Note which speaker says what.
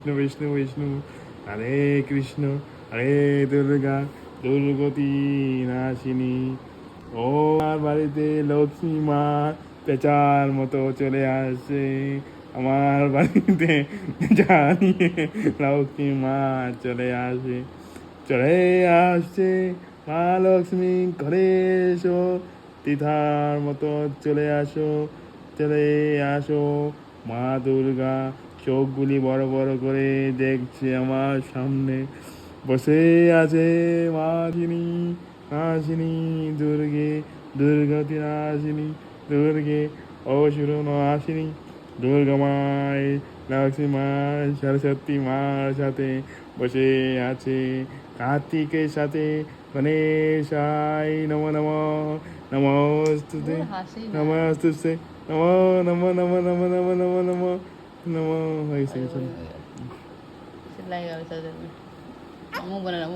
Speaker 1: বিষ্ণু বিষ্ণু বিষ্ণু হরে কৃষ্ণ হরে দুর্গা দুর্গতি নাশিনী। ও আমার বাড়িতে লক্ষ্মী মা পেঁচার মতো চলে আসে। আমার বাড়িতে পেঁচা নিয়ে লক্ষ্মী মা চলে আসে, চলে আসছে। মা লক্ষ্মী ঘরে এসো, তিথার মতো চলে আসো, চলে আসো। মা দুর্গা চোখগুলি বড় বড় করে দেখছে আমার সামনে, বসে আছে মা যিনি নাসিনী দুর্গে দুর্গতি নাসিনী দুর্গে অসুর নাসিনী দুর্গা মায় লক্ষ্মী মায় সরস্বতী মার সাথে বসে আছে। কার্তিকের সাথে গণেশায় নমো নমো নমস্তুতে নমস্তুতে নমো নমো নমো নমো নমো নমো নমো নমো হয়েছে।
Speaker 2: Sila yung sa Amo ba na